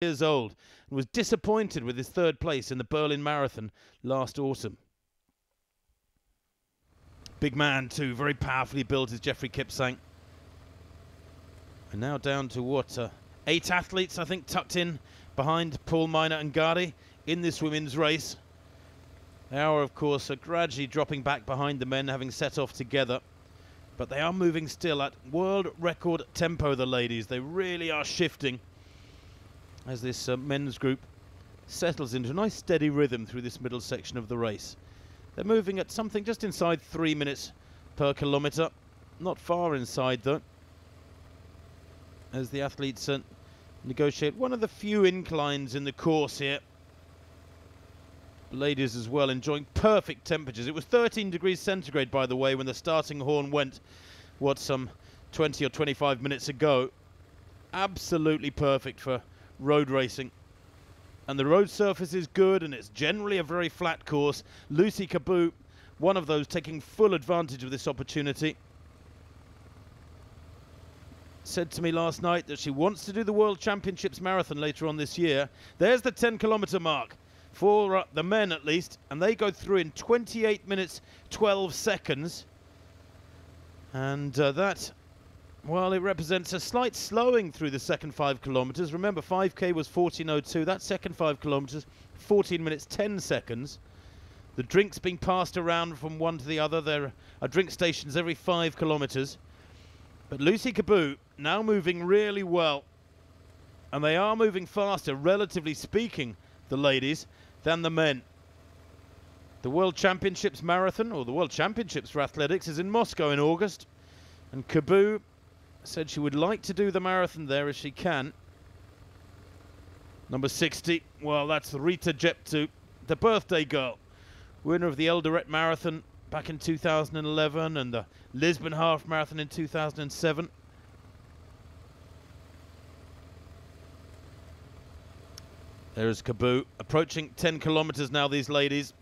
years old and was disappointed with his third place in the Berlin Marathon last autumn. Big man too, very powerfully built is Jeffrey Kipsang. And now down to what, 8 athletes I think tucked in behind Paul Miner and Gadi in this women's race. They are of course gradually dropping back behind the men, having set off together. But they are moving still at world record tempo, the ladies. They really are shifting as this men's group settles into a nice steady rhythm through this middle section of the race. They're moving at something just inside 3 minutes per kilometre. Not far inside though, as the athletes negotiate one of the few inclines in the course here. Ladies as well enjoying perfect temperatures. It was 13 degrees centigrade, by the way, when the starting horn went, what, some 20 or 25 minutes ago. Absolutely perfect for road racing. And the road surface is good, and it's generally a very flat course. Lucy Cabot, one of those, taking full advantage of this opportunity. Said to me last night that she wants to do the World Championships marathon later on this year. There's the 10-kilometre mark for the men at least, and they go through in 28 minutes 12 seconds. And that, well, it represents a slight slowing through the second 5 kilometres. Remember, 5k was 14:02. That second 5 kilometres, 14 minutes 10 seconds. The drinks being passed around from one to the other. There are drink stations every 5 kilometres. But Lucy Cabot now moving really well, and they are moving faster, relatively speaking, the ladies, than the men. The World Championships marathon, or the World Championships for athletics, is in Moscow in August, and Cabot said she would like to do the marathon there if she can. Number 60, well, that's Rita Jeptu, the birthday girl, winner of the Eldoret Marathon back in 2011 and the Lisbon Half Marathon in 2007. There's Cabot, approaching 10 kilometres now, these ladies,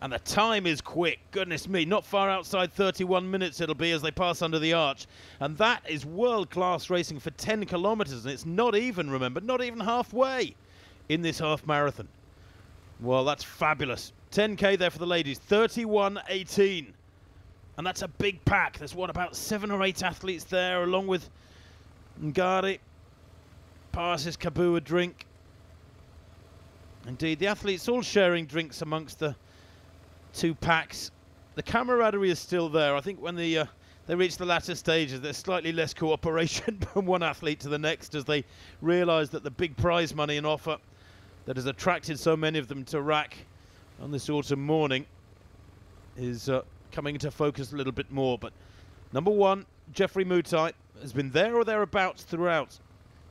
and the time is quick. Goodness me, not far outside 31 minutes it'll be as they pass under the arch. And that is world-class racing for 10 kilometres, and it's not even, remember, not even halfway in this half marathon. Well, that's fabulous. 10k there for the ladies, 31:18. And that's a big pack. There's, what, about 7 or 8 athletes there, along with Ngari. Passes Cabot a drink. Indeed, the athletes all sharing drinks amongst the 2 packs. The camaraderie is still there. I think when they reach the latter stages, there's slightly less cooperation from one athlete to the next as they realise that the big prize money and offer that has attracted so many of them to RAK on this autumn morning is coming into focus a little bit more. But number 1, Jeffrey Mutai, has been there or thereabouts throughout.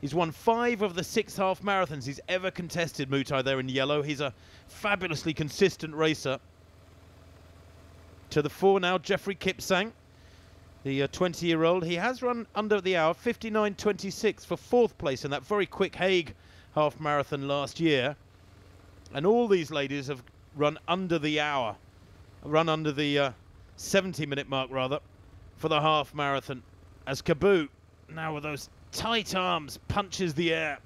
He's won 5 of the 6 half marathons he's ever contested, Mutai there in yellow. He's a fabulously consistent racer. To the 4 now, Jeffrey Kipsang, the 20-year-old. He has run under the hour, 59:26 for 4th place in that very quick Hague half marathon last year. And all these ladies have run under the hour, run under the 70-minute mark rather, for the half marathon. As Cabot, now with those tight arms, punches the air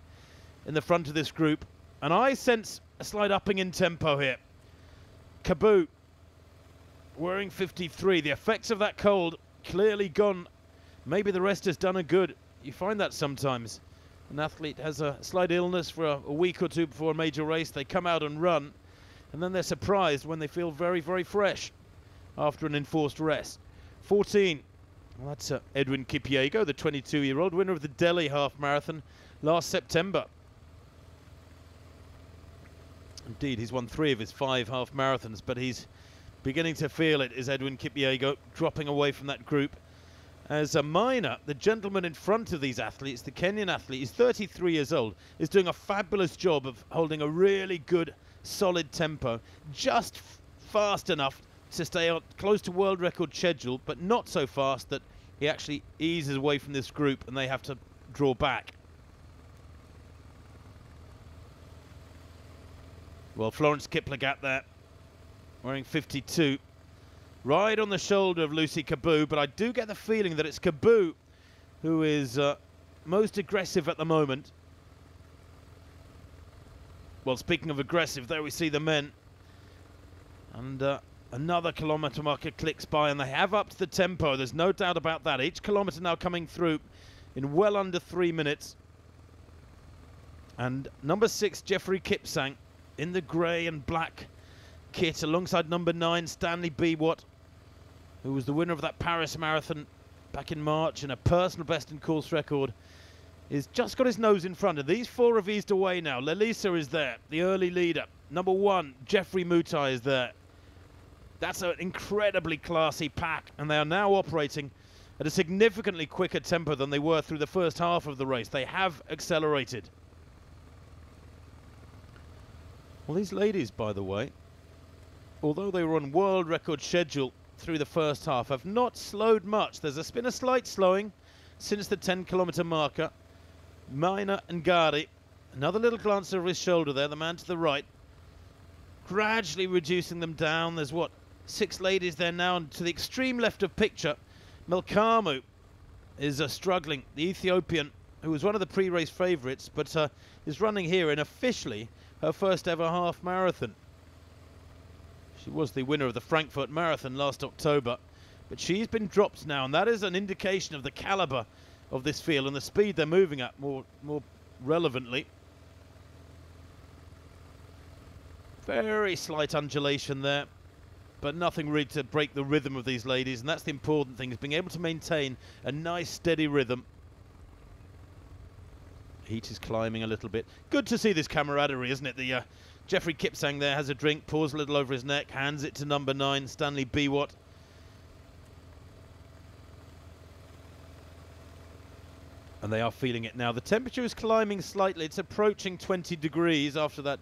in the front of this group. And I sense a slight upping in tempo here. Cabot wearing 53. The effects of that cold clearly gone. Maybe the rest has done her good. You find that sometimes. An athlete has a slight illness for a week or 2 before a major race. They come out and run, and then they're surprised when they feel very, very fresh after an enforced rest. 14. Well, that's Edwin Kipyego, the 22-year-old winner of the Delhi half marathon last September. Indeed, he's won 3 of his 5 half marathons, but he's beginning to feel it, is Edwin Kipyego, dropping away from that group. As a Miner, the gentleman in front of these athletes, the Kenyan athlete, he's 33 years old, is doing a fabulous job of holding a really good, solid tempo, just fast enough to stay close to world record schedule, but not so fast that he actually eases away from this group and they have to draw back. Well, Florence Kiplagat there, wearing 52, right on the shoulder of Lucy Cabot, but I do get the feeling that it's Cabot who is most aggressive at the moment. Well, speaking of aggressive, there we see the men. And another kilometre marker clicks by, and they have upped the tempo. There's no doubt about that. Each kilometre now coming through in well under 3 minutes. And number 6, Jeffrey Kipsang, in the grey and black kit, alongside number 9, Stanley Biwott, who was the winner of that Paris Marathon back in March and a personal best in course record, is just got his nose in front. And these 4 have eased away now. Lelisa is there, the early leader. Number 1, Jeffrey Mutai is there. That's an incredibly classy pack, and they are now operating at a significantly quicker tempo than they were through the first half of the race. They have accelerated. Well, these ladies, by the way, although they were on world record schedule through the first half, have not slowed much. There's been a slight slowing since the 10-kilometre marker. Mina and Gari, another little glance over his shoulder there, the man to the right, gradually reducing them down. There's 6 ladies there now, and to the extreme left of picture, Melkamu is struggling. The Ethiopian, who was one of the pre-race favourites, but is running here in officially her first ever half marathon. She was the winner of the Frankfurt Marathon last October, but she's been dropped now, and that is an indication of the calibre of this field and the speed they're moving at more relevantly. Very slight undulation there, but nothing really to break the rhythm of these ladies, and that's the important thing, is being able to maintain a nice steady rhythm. Heat is climbing a little bit. Good to see this camaraderie, isn't it? The Jeffrey Kipsang there has a drink, pours a little over his neck, hands it to number 9, Stanley Biwott. And they are feeling it now. The temperature is climbing slightly. It's approaching 20 degrees after that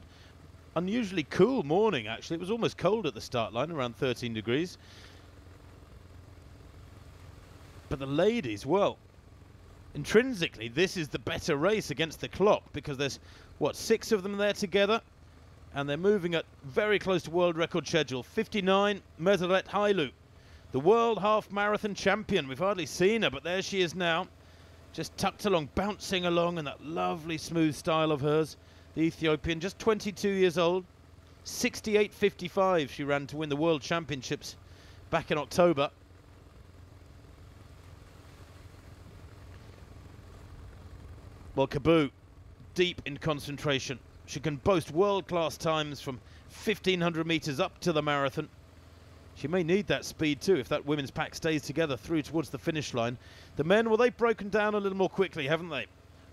unusually cool morning, actually. It was almost cold at the start line, around 13 degrees. But the ladies, well, intrinsically, this is the better race against the clock, because there's, 6 of them there together, and they're moving at very close to world record schedule. 59, Meseret Hailu, the world half marathon champion. We've hardly seen her, but there she is now, just tucked along, bouncing along in that lovely smooth style of hers. The Ethiopian, just 22 years old, 68.55 she ran to win the World Championships back in October. Well, Kabu, deep in concentration. She can boast world-class times from 1,500 metres up to the marathon. She may need that speed too if that women's pack stays together through towards the finish line. The men, well, they've broken down a little more quickly, haven't they?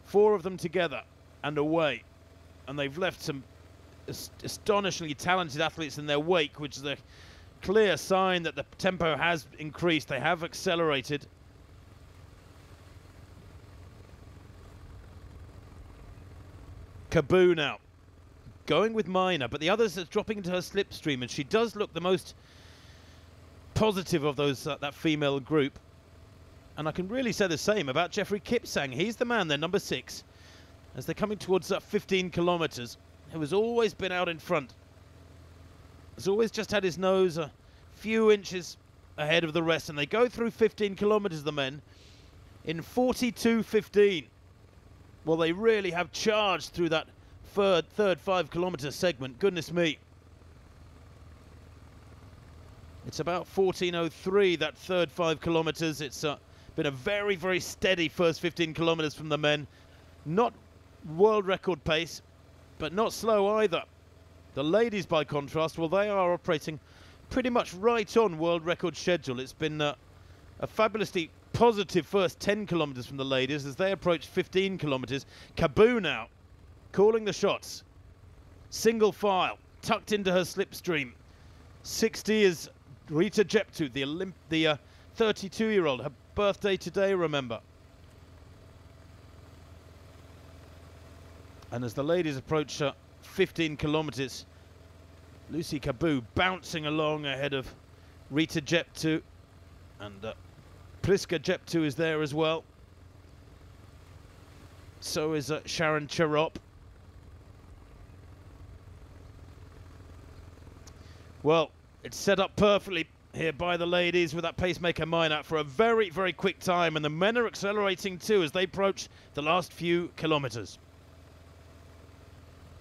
4 of them together and away. And they've left some astonishingly talented athletes in their wake, which is a clear sign that the tempo has increased. They have accelerated. Kabu now, going with Mina, but the others are dropping into her slipstream, and she does look the most positive of those that female group. And I can really say the same about Jeffrey Kipsang. He's the man there, number 6. As they're coming towards 15 kilometres, who has always been out in front. Has always just had his nose a few inches ahead of the rest, and they go through 15 kilometres, the men, in 42.15. Well, they really have charged through that third 5 kilometre segment. Goodness me. It's about 14.03, that third 5 kilometres. It's been a very, very steady first 15 kilometres from the men. Not world record pace, but not slow either. The ladies, by contrast, well, they are operating pretty much right on world record schedule. It's been a fabulously positive first 10 kilometres from the ladies as they approach 15 kilometres. Kabu now calling the shots. Single file, tucked into her slipstream. 60 is Rita Jeptu, the 32-year-old. Her birthday today, remember. And as the ladies approach 15 kilometres, Lucy Kabu bouncing along ahead of Rita Jeptu, and Priska Jeptu is there as well. So is Sharon Cherop. Well, it's set up perfectly here by the ladies with that pacemaker Mina for a very, very quick time, and the men are accelerating too as they approach the last few kilometres.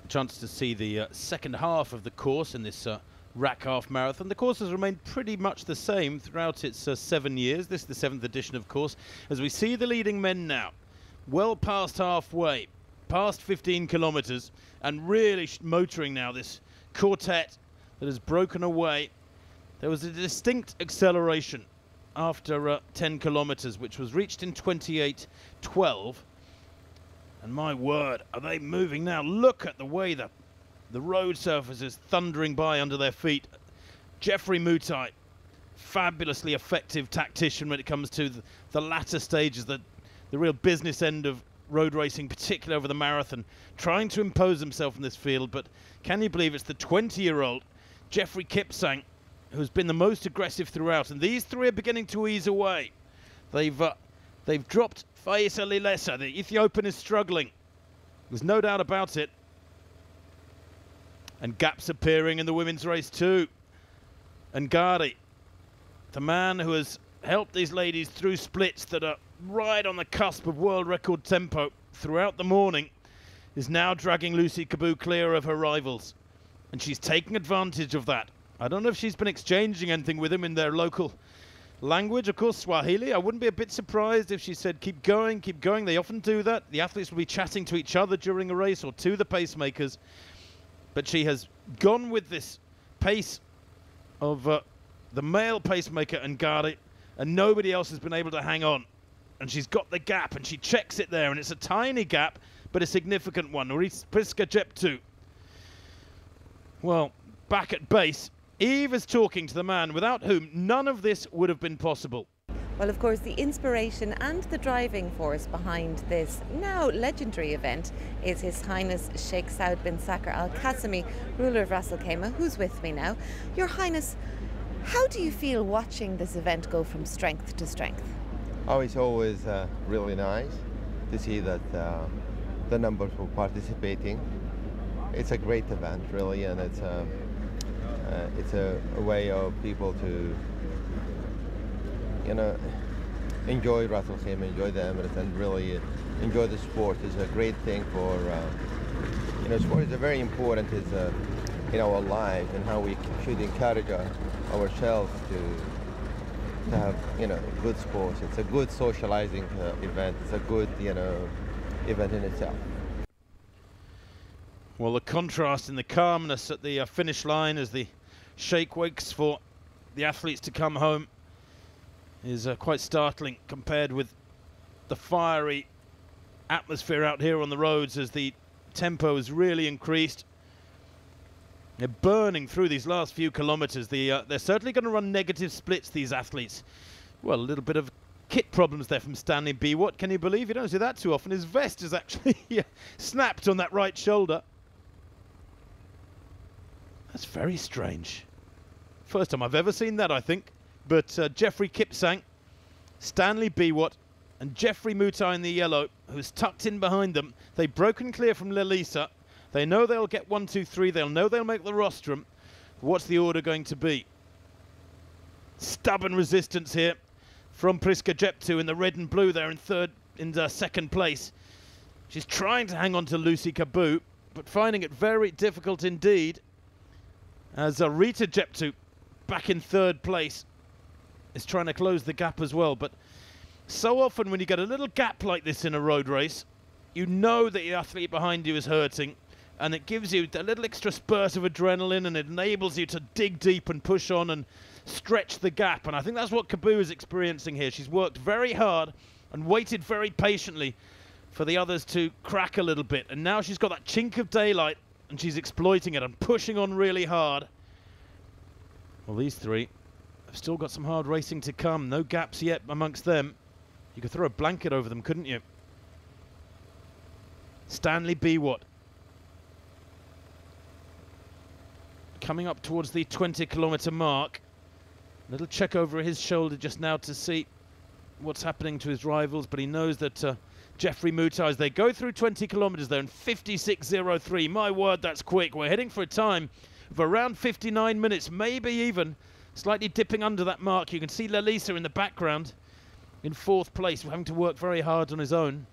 chance to see the second half of the course in this RAK half marathon. The course has remained pretty much the same throughout its 7 years. This is the 7th edition, of course, as we see the leading men now well past halfway, past 15 kilometres, and really motoring now, this quartet that has broken away. There was a distinct acceleration after 10 kilometres, which was reached in 28:12. And my word, are they moving now? Look at the way the road surface is thundering by under their feet. Geoffrey Mutai, fabulously effective tactician when it comes to the latter stages, the real business end of road racing, particularly over the marathon, trying to impose himself in this field. But can you believe it's the 20-year-old Geoffrey Kipsang who's been the most aggressive throughout, and these three are beginning to ease away. They've dropped Faisa Lilesa. The Ethiopian is struggling. There's no doubt about it. And gaps appearing in the women's race too. And Gari, the man who has helped these ladies through splits that are right on the cusp of world record tempo throughout the morning, is now dragging Lucy Kabu clear of her rivals. And she's taking advantage of that. I don't know if she's been exchanging anything with him in their local language, of course, Swahili. I wouldn't be a bit surprised if she said, keep going, keep going. They often do that. The athletes will be chatting to each other during a race or to the pacemakers. But she has gone with this pace of the male pacemaker and Ngari, and nobody else has been able to hang on. And she's got the gap, and she checks it there, and it's a tiny gap, but a significant one. Priska Jeptu. Well, back at base, Eve is talking to the man without whom none of this would have been possible. Well, of course, the inspiration and the driving force behind this now legendary event is His Highness Sheikh Saud bin Sakr Al Qasimi, ruler of Ras Al Khaimah, who's with me now. Your Highness, how do you feel watching this event go from strength to strength? Oh, it's always really nice to see that the numbers were participating. It's a great event, really, and it's a way of people to, enjoy Ras Al Khaimah, enjoy the Emirates, and really enjoy the sport. It's a great thing for, sport is very important in our life, and how we should encourage ourselves to have, good sports. It's a good socializing event. It's a good, event in itself. Well, the contrast in the calmness at the finish line as the Sheikh waits for the athletes to come home is quite startling compared with the fiery atmosphere out here on the roads as the tempo has really increased. They're burning through these last few kilometres. They're certainly going to run negative splits, these athletes. Well, a little bit of kit problems there from Stanley B. What can you believe? You don't see that too often. His vest is actually snapped on that right shoulder. That's very strange. First time I've ever seen that, I think. But Geoffrey Kipsang, Stanley Biwott, and Geoffrey Mutai in the yellow, who's tucked in behind them. They've broken clear from Lelisa. They know they'll get 1, 2, 3. They'll know they'll make the rostrum. What's the order going to be? Stubborn resistance here from Priska Jeptu in the red and blue there in second place. She's trying to hang on to Lucy Kabu, but finding it very difficult indeed. As Rita Jeptu, back in third place, is trying to close the gap as well. But so often when you get a little gap like this in a road race, you know that the athlete behind you is hurting, and it gives you a little extra spurt of adrenaline, and it enables you to dig deep and push on and stretch the gap. And I think that's what Kabu is experiencing here. She's worked very hard and waited very patiently for the others to crack a little bit. And now she's got that chink of daylight, and she's exploiting it and pushing on really hard. Well, these three have still got some hard racing to come. No gaps yet amongst them. You could throw a blanket over them, couldn't you? Stanley Biwott coming up towards the 20-kilometre mark. Little check over his shoulder just now to see what's happening to his rivals, but he knows that Geoffrey Mutai, as they go through 20 kilometres there in 56.03. My word, that's quick. We're heading for a time of around 59 minutes, maybe even slightly dipping under that mark. You can see Lelisa in the background in fourth place, having to work very hard on his own.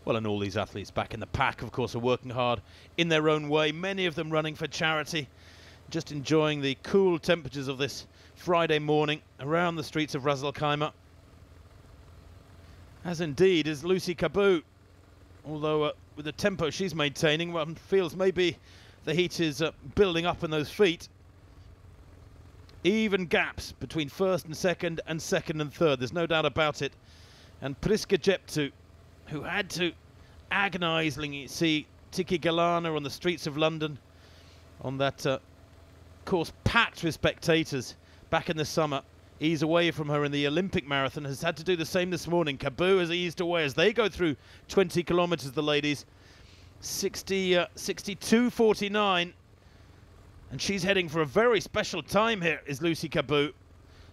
Well, and all these athletes back in the pack, of course, are working hard in their own way, many of them running for charity, just enjoying the cool temperatures of this Friday morning around the streets of Ras Al Khaimah. As indeed is Lucy Cabot, although with the tempo she's maintaining, one feels maybe the heat is building up in those feet. Even gaps between first and second and third, there's no doubt about it. And Priska Jeptu, who had to agonisingly see Tiki Galana on the streets of London on that course packed with spectators back in the summer, ease away from her in the Olympic marathon, has had to do the same this morning. Cabot has eased away as they go through 20 kilometres, the ladies. 62.49, and she's heading for a very special time here, is Lucy Cabot.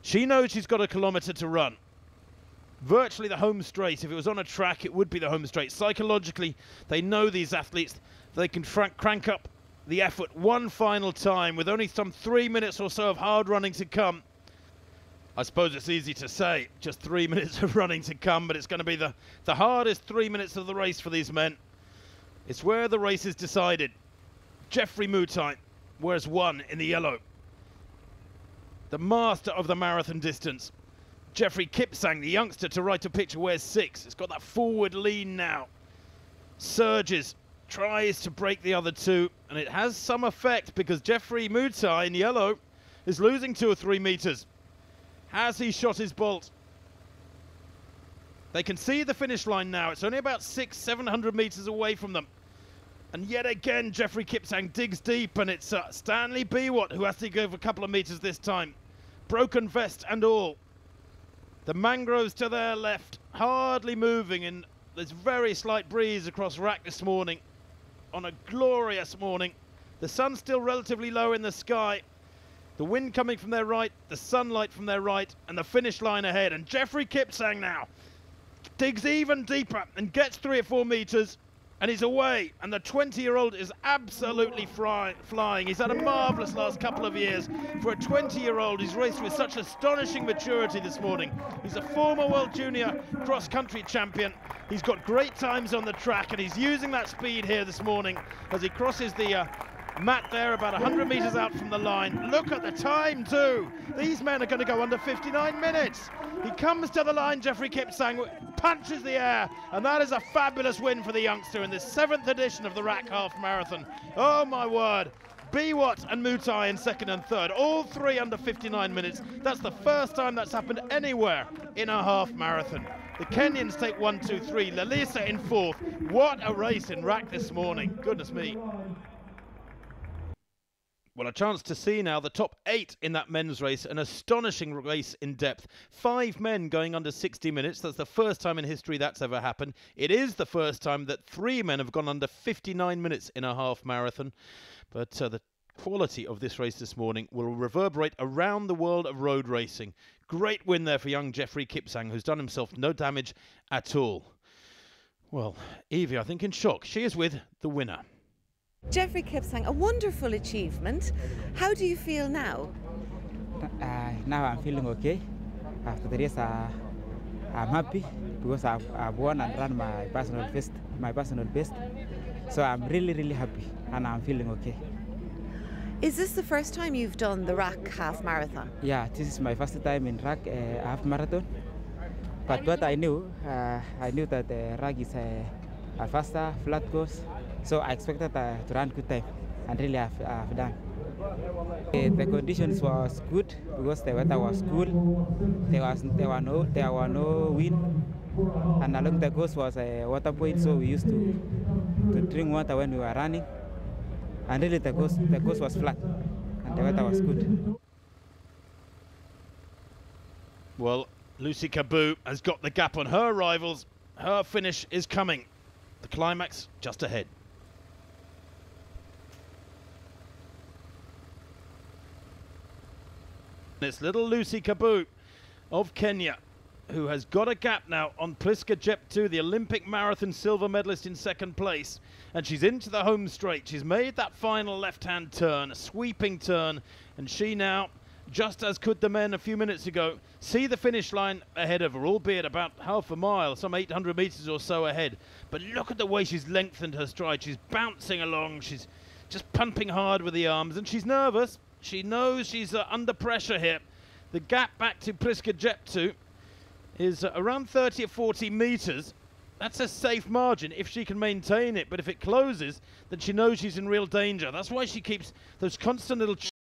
She knows she's got a kilometre to run. Virtually the home straight. If it was on a track, it would be the home straight. Psychologically, they know these athletes. They can crank up the effort one final time with only some 3 minutes or so of hard running to come. I suppose it's easy to say, just 3 minutes of running to come, but it's going to be the hardest 3 minutes of the race for these men. It's where the race is decided. Jeffrey Mutai wears 1 in the yellow. The master of the marathon distance. Jeffrey Kipsang, the youngster to right of picture, wears 6. It's got that forward lean now. Surges, tries to break the other 2, and it has some effect because Jeffrey Mutai in yellow is losing 2 or 3 meters. Has he shot his bolt? They can see the finish line now. It's only about 600-700 meters away from them. And yet again, Jeffrey Kipsang digs deep, and it's Stanley Biwott who has to go for a couple of meters this time. Broken vest and all. The mangroves to their left, hardly moving in this very slight breeze across RAK this morning. On a glorious morning. The sun's still relatively low in the sky. The wind coming from their right, the sunlight from their right, and the finish line ahead. And Jeffrey Kipsang now digs even deeper and gets 3 or 4 meters, and he's away. And the 20-year-old is absolutely flying. He's had a marvellous last couple of years. For a 20-year-old, he's raced with such astonishing maturity this morning. He's a former World Junior cross-country champion. He's got great times on the track, and he's using that speed here this morning as he crosses the mat there about 100 meters out from the line. Look at the time too. These men are going to go under 59 minutes. He comes to the line, Jeffrey Kipsang, punches the air, and that is a fabulous win for the youngster in this 7th edition of the RAK Half Marathon. Oh my word. Biwott and Mutai in 2nd and 3rd, all 3 under 59 minutes. That's the first time that's happened anywhere in a half marathon. The Kenyans take 1, 2, 3. Lalisa in 4th. What a race in RAK this morning. Goodness me. Well, a chance to see now the top 8 in that men's race, an astonishing race in depth. 5 men going under 60 minutes. That's the first time in history that's ever happened. It is the first time that 3 men have gone under 59 minutes in a half marathon. But the quality of this race this morning will reverberate around the world of road racing. Great win there for young Jeffrey Kipsang, who's done himself no damage at all. Well, Evie, I think in shock. She is with the winner. Jeffrey Kipsang, a wonderful achievement. How do you feel now? Now I'm feeling okay. After the race, I'm happy because I've won and run my personal best. So I'm really happy and I'm feeling okay. Is this the first time you've done the RAK half marathon? Yeah, this is my first time in RAK half marathon. But what I knew that RAK is a faster, flat course. So I expected to run good time, and really I've done. The conditions was good because the weather was cool. There were no wind, and along the coast was a water point, so we used to drink water when we were running. And really the coast was flat, and the weather was good. Well, Lucy Cabot has got the gap on her rivals. Her finish is coming. The climax just ahead. It's little Lucy Cabot of Kenya, who has got a gap now on Priska Jeptu, the Olympic marathon silver medalist in 2nd place. And she's into the home straight. She's made that final left-hand turn, a sweeping turn, and she now just as could the men a few minutes ago. See the finish line ahead of her, albeit about half a mile, some 800 metres or so ahead. But look at the way she's lengthened her stride. She's bouncing along. She's just pumping hard with the arms, and she's nervous. She knows she's under pressure here. The gap back to Priska Jeptu is around 30 or 40 metres. That's a safe margin if she can maintain it, but if it closes, then she knows she's in real danger. That's why she keeps those constant little